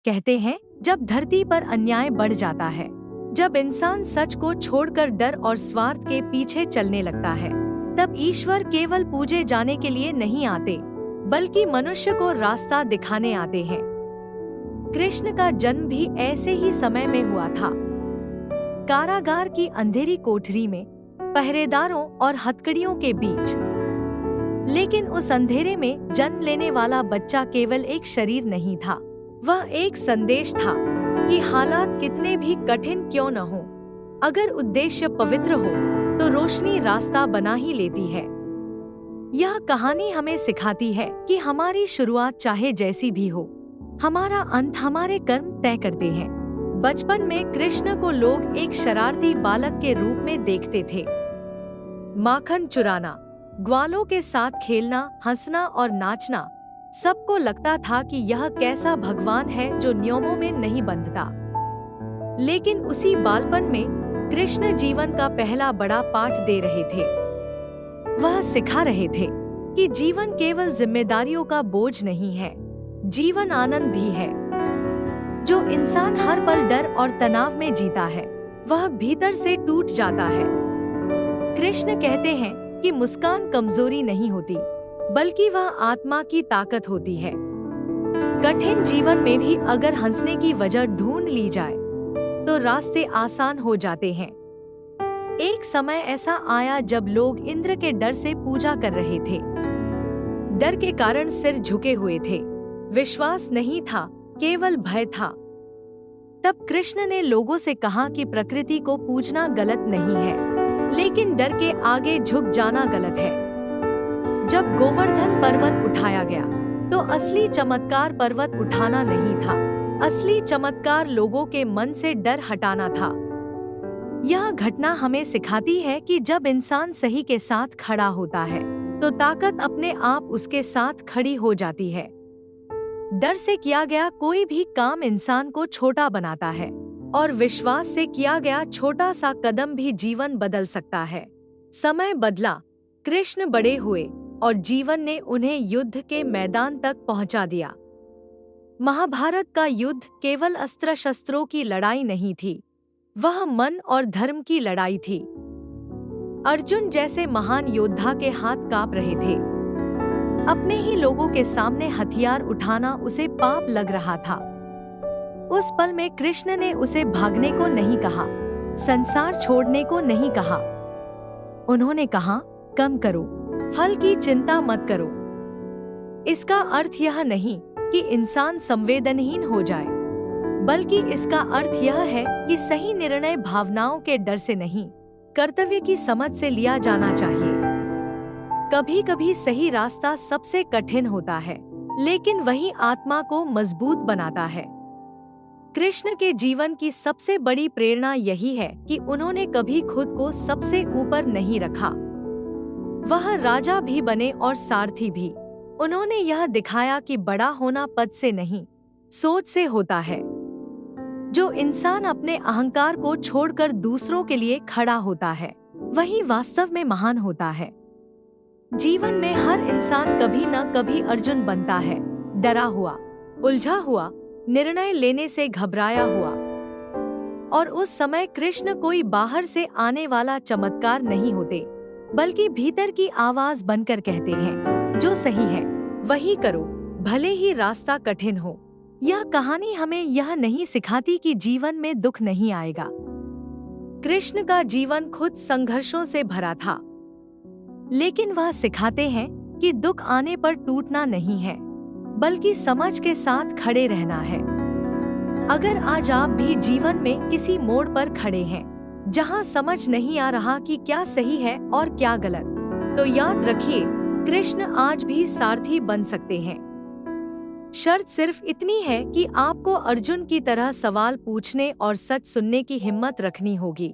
कहते हैं, जब धरती पर अन्याय बढ़ जाता है, जब इंसान सच को छोड़कर डर और स्वार्थ के पीछे चलने लगता है, तब ईश्वर केवल पूजे जाने के लिए नहीं आते, बल्कि मनुष्य को रास्ता दिखाने आते हैं। कृष्ण का जन्म भी ऐसे ही समय में हुआ था। कारागार की अंधेरी कोठरी में, पहरेदारों और हथकड़ियों के बीच। लेकिन उस अंधेरे में जन्म लेने वाला बच्चा केवल एक शरीर नहीं था, वह एक संदेश था कि हालात कितने भी कठिन क्यों न हो, अगर उद्देश्य पवित्र हो तो रोशनी रास्ता बना ही लेती है। यह कहानी हमें सिखाती है कि हमारी शुरुआत चाहे जैसी भी हो, हमारा अंत हमारे कर्म तय करते हैं। बचपन में कृष्ण को लोग एक शरारती बालक के रूप में देखते थे। माखन चुराना, ग्वालों के साथ खेलना, हंसना और नाचना, सबको लगता था कि यह कैसा भगवान है जो नियमों में नहीं बंधता। लेकिन उसी बालपन में कृष्ण जीवन का पहला बड़ा पाठ दे रहे थे। वह सिखा रहे थे कि जीवन केवल जिम्मेदारियों का बोझ नहीं है, जीवन आनंद भी है। जो इंसान हर पल डर और तनाव में जीता है, वह भीतर से टूट जाता है। कृष्ण कहते हैं कि मुस्कान कमजोरी नहीं होती, बल्कि वह आत्मा की ताकत होती है। कठिन जीवन में भी अगर हंसने की वजह ढूंढ ली जाए, तो रास्ते आसान हो जाते हैं। एक समय ऐसा आया जब लोग इंद्र के डर से पूजा कर रहे थे। डर के कारण सिर झुके हुए थे, विश्वास नहीं था, केवल भय था। तब कृष्ण ने लोगों से कहा कि प्रकृति को पूजना गलत नहीं है, लेकिन डर के आगे झुक जाना गलत है। जब गोवर्धन पर्वत उठाया गया, तो असली चमत्कार पर्वत उठाना नहीं था, असली चमत्कार लोगों के मन से डर हटाना था। यह घटना हमें सिखाती है कि जब इंसान सही के साथ खड़ा होता है, तो ताकत अपने आप उसके साथ खड़ी हो जाती है। डर से किया गया कोई भी काम इंसान को छोटा बनाता है, और विश्वास से किया गया छोटा सा कदम भी जीवन बदल सकता है। समय बदला, कृष्ण बड़े हुए और जीवन ने उन्हें युद्ध के मैदान तक पहुंचा दिया। महाभारत का युद्ध केवल अस्त्र शस्त्रों की लड़ाई नहीं थी, वह मन और धर्म की लड़ाई थी। अर्जुन जैसे महान योद्धा के हाथ कांप रहे थे। अपने ही लोगों के सामने हथियार उठाना उसे पाप लग रहा था। उस पल में कृष्ण ने उसे भागने को नहीं कहा, संसार छोड़ने को नहीं कहा। उन्होंने कहा, कम करो, फल की चिंता मत करो। इसका अर्थ यह नहीं कि इंसान संवेदनहीन हो जाए, बल्कि इसका अर्थ यह है कि सही निर्णय भावनाओं के डर से नहीं, कर्तव्य की समझ से लिया जाना चाहिए। कभी कभी सही रास्ता सबसे कठिन होता है, लेकिन वही आत्मा को मजबूत बनाता है। कृष्ण के जीवन की सबसे बड़ी प्रेरणा यही है कि उन्होंने कभी खुद को सबसे ऊपर नहीं रखा। वह राजा भी बने और सारथी भी। उन्होंने यह दिखाया कि बड़ा होना पद से नहीं, सोच से होता है। जो इंसान अपने अहंकार को छोड़कर दूसरों के लिए खड़ा होता है, वही वास्तव में महान होता है। जीवन में हर इंसान कभी न कभी अर्जुन बनता है, डरा हुआ, उलझा हुआ, निर्णय लेने से घबराया हुआ। और उस समय कृष्ण कोई बाहर से आने वाला चमत्कार नहीं होते, बल्कि भीतर की आवाज बनकर कहते हैं, जो सही है वही करो, भले ही रास्ता कठिन हो। यह कहानी हमें यह नहीं सिखाती कि जीवन में दुख नहीं आएगा। कृष्ण का जीवन खुद संघर्षों से भरा था, लेकिन वह सिखाते हैं कि दुख आने पर टूटना नहीं है, बल्कि समझ के साथ खड़े रहना है। अगर आज आप भी जीवन में किसी मोड़ पर खड़े हैं, जहां समझ नहीं आ रहा कि क्या सही है और क्या गलत, तो याद रखिए, कृष्ण आज भी सारथी बन सकते हैं। शर्त सिर्फ इतनी है कि आपको अर्जुन की तरह सवाल पूछने और सच सुनने की हिम्मत रखनी होगी।